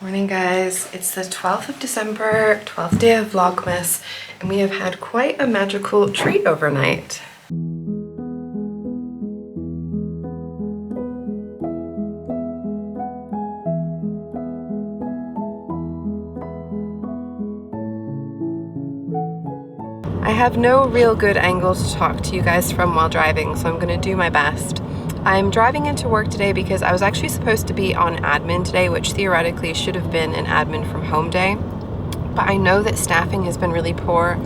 Morning guys, it's the 12th of December, 12th day of Vlogmas, and we have had quite a magical treat overnight. I have no real good angle to talk to you guys from while driving, so I'm gonna do my best. I'm driving into work today because I was actually supposed to be on admin today, which theoretically should have been an admin from home day. But I know that staffing has been really poor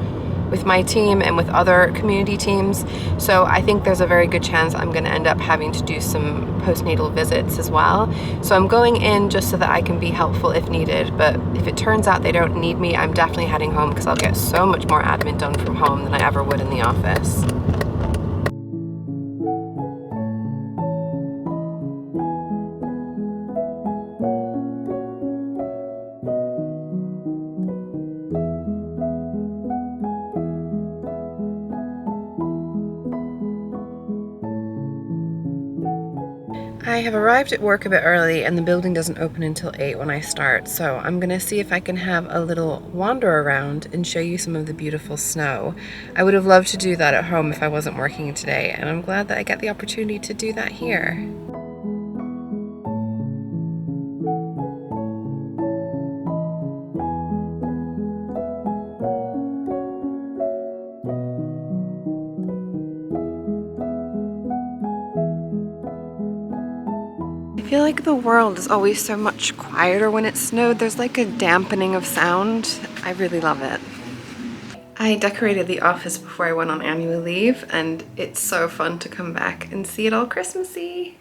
with my team and with other community teams. So I think there's a very good chance I'm gonna end up having to do some postnatal visits as well. So I'm going in just so that I can be helpful if needed. But if it turns out they don't need me, I'm definitely heading home because I'll get so much more admin done from home than I ever would in the office. I have arrived at work a bit early and the building doesn't open until 8 when I start, so I'm gonna see if I can have a little wander around and show you some of the beautiful snow. I would have loved to do that at home if I wasn't working today, and I'm glad that I get the opportunity to do that here. I feel like the world is always so much quieter when it snowed. There's like a dampening of sound. I really love it. I decorated the office before I went on annual leave, and it's so fun to come back and see it all Christmassy.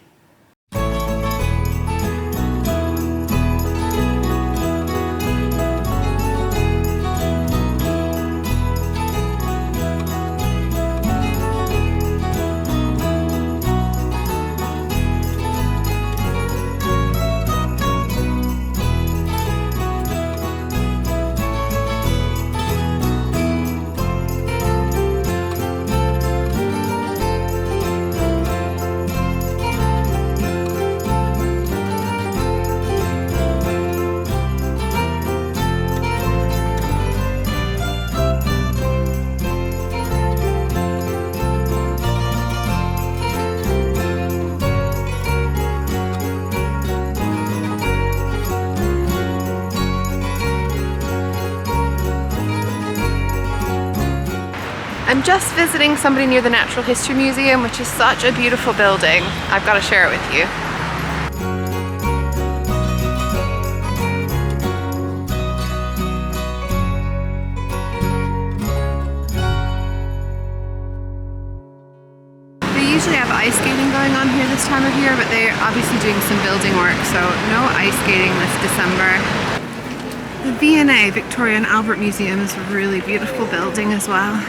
I'm just visiting somebody near the Natural History Museum, which is such a beautiful building. I've got to share it with you. They usually have ice skating going on here this time of year, but they're obviously doing some building work, so no ice skating this December. The V&A, Victoria and Albert Museum, is a really beautiful building as well.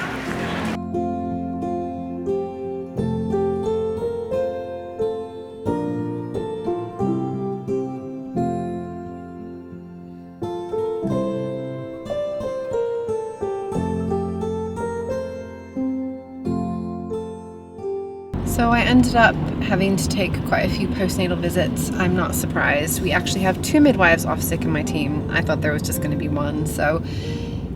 So I ended up having to take quite a few postnatal visits. I'm not surprised. We actually have 2 midwives off sick in my team. I thought there was just going to be 1. So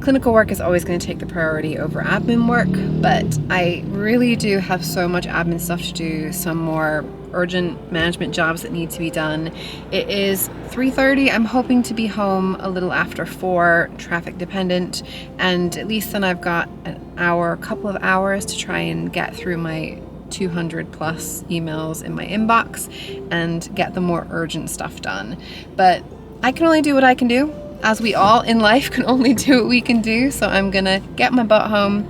clinical work is always going to take the priority over admin work, but I really do have so much admin stuff to do, some more urgent management jobs that need to be done. It is 3:30. I'm hoping to be home a little after 4, traffic dependent, and at least then I've got a couple of hours to try and get through my 200 plus emails in my inbox and get the more urgent stuff done. But I can only do what I can do, as we all in life can only do what we can do. So I'm gonna get my butt home,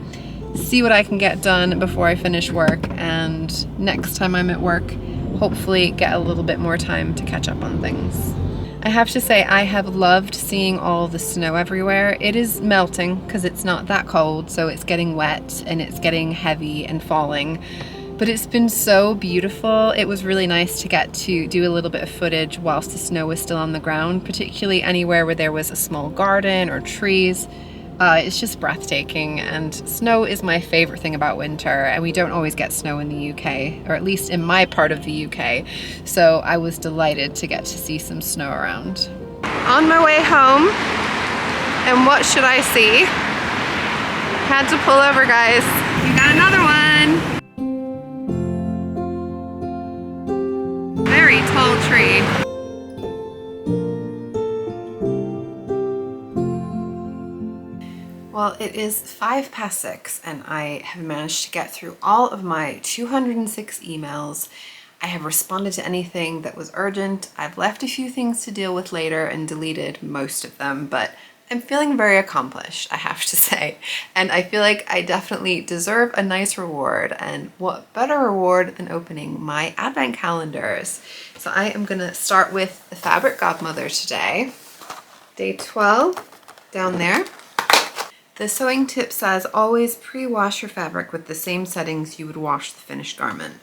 see what I can get done before I finish work, and next time I'm at work, hopefully get a little bit more time to catch up on things. I have to say I have loved seeing all the snow everywhere. It is melting because it's not that cold, so it's getting wet and it's getting heavy and falling. But it's been so beautiful. It was really nice to get to do a little bit of footage whilst the snow was still on the ground, particularly anywhere where there was a small garden or trees. It's just breathtaking, and snow is my favorite thing about winter, and we don't always get snow in the UK, or at least in my part of the UK, so I was delighted to get to see some snow around. On my way home, and what should I see? Had to pull over, guys. We got another one. Very tall tree. Well, it is 6:05 and I have managed to get through all of my 206 emails. I have responded to anything that was urgent. I've left a few things to deal with later and deleted most of them, but I'm feeling very accomplished, I have to say. And I feel like I definitely deserve a nice reward, and what better reward than opening my advent calendars. So I am gonna start with the Fabric Godmother today. Day 12, down there. The sewing tip says always pre-wash your fabric with the same settings you would wash the finished garment.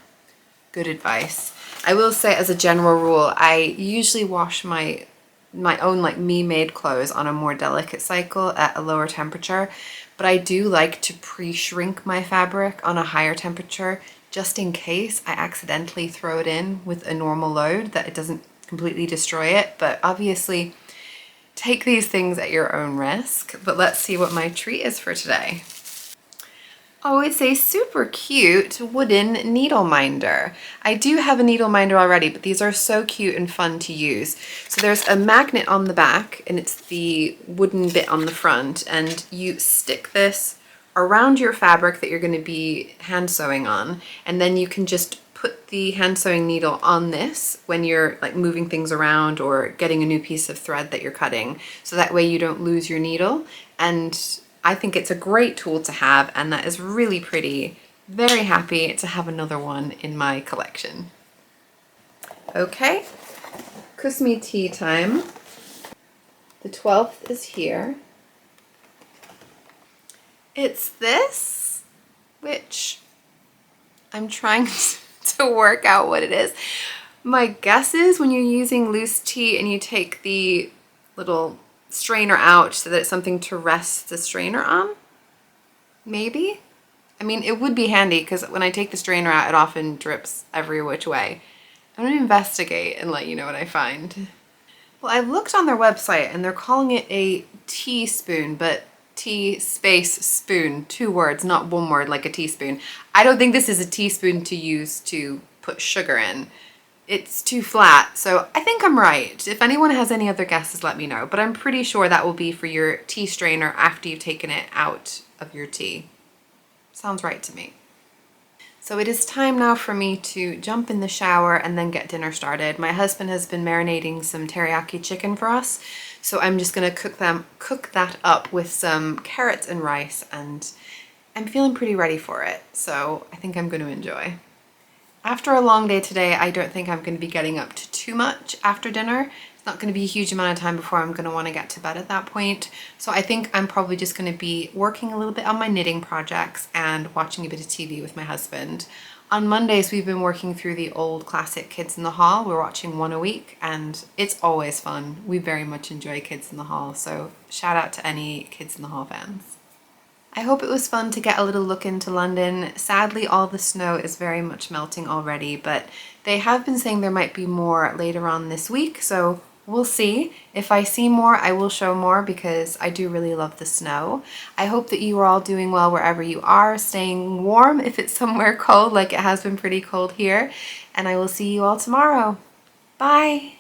Good advice. I will say, as a general rule, I usually wash my own like me-made clothes on a more delicate cycle at a lower temperature, but I do like to pre-shrink my fabric on a higher temperature just in case I accidentally throw it in with a normal load, that it doesn't completely destroy it. But obviously take these things at your own risk. But let's see what my treat is for today. Oh, it's a super cute wooden needle minder. I do have a needle minder already, but these are so cute and fun to use. So there's a magnet on the back, and it's the wooden bit on the front, and you stick this around your fabric that you're going to be hand sewing on, and then you can just put the hand sewing needle on this when you're like moving things around or getting a new piece of thread that you're cutting, so that way you don't lose your needle. And I think it's a great tool to have, and that is really pretty. Very happy to have another one in my collection. Okay, Kusmi tea time. The 12th is here. It's this, which I'm trying to work out what it is. My guess is when you're using loose tea and you take the little strainer out so that it's something to rest the strainer on, maybe? I mean, it would be handy because when I take the strainer out, it often drips every which way. I'm gonna investigate and let you know what I find. Well, I looked on their website and they're calling it a teaspoon, but tea space spoon, 2 words, not 1 word like a teaspoon. I don't think this is a teaspoon to use to put sugar in. It's too flat, so I think I'm right. If anyone has any other guesses, let me know, but I'm pretty sure that will be for your tea strainer after you've taken it out of your tea. Sounds right to me. So it is time now for me to jump in the shower and then get dinner started. My husband has been marinating some teriyaki chicken for us, so I'm just gonna cook that up with some carrots and rice, and I'm feeling pretty ready for it, so I think I'm gonna enjoy. After a long day today, I don't think I'm going to be getting up to too much after dinner. It's not going to be a huge amount of time before I'm going to want to get to bed at that point. So I think I'm probably just going to be working a little bit on my knitting projects and watching a bit of TV with my husband. On Mondays, we've been working through the old classic Kids in the Hall. We're watching one a week, and it's always fun. We very much enjoy Kids in the Hall, so shout out to any Kids in the Hall fans. I hope it was fun to get a little look into London. Sadly, all the snow is very much melting already, but they have been saying there might be more later on this week, so we'll see. If I see more, I will show more because I do really love the snow. I hope that you are all doing well wherever you are, staying warm if it's somewhere cold, like it has been pretty cold here, and I will see you all tomorrow. Bye!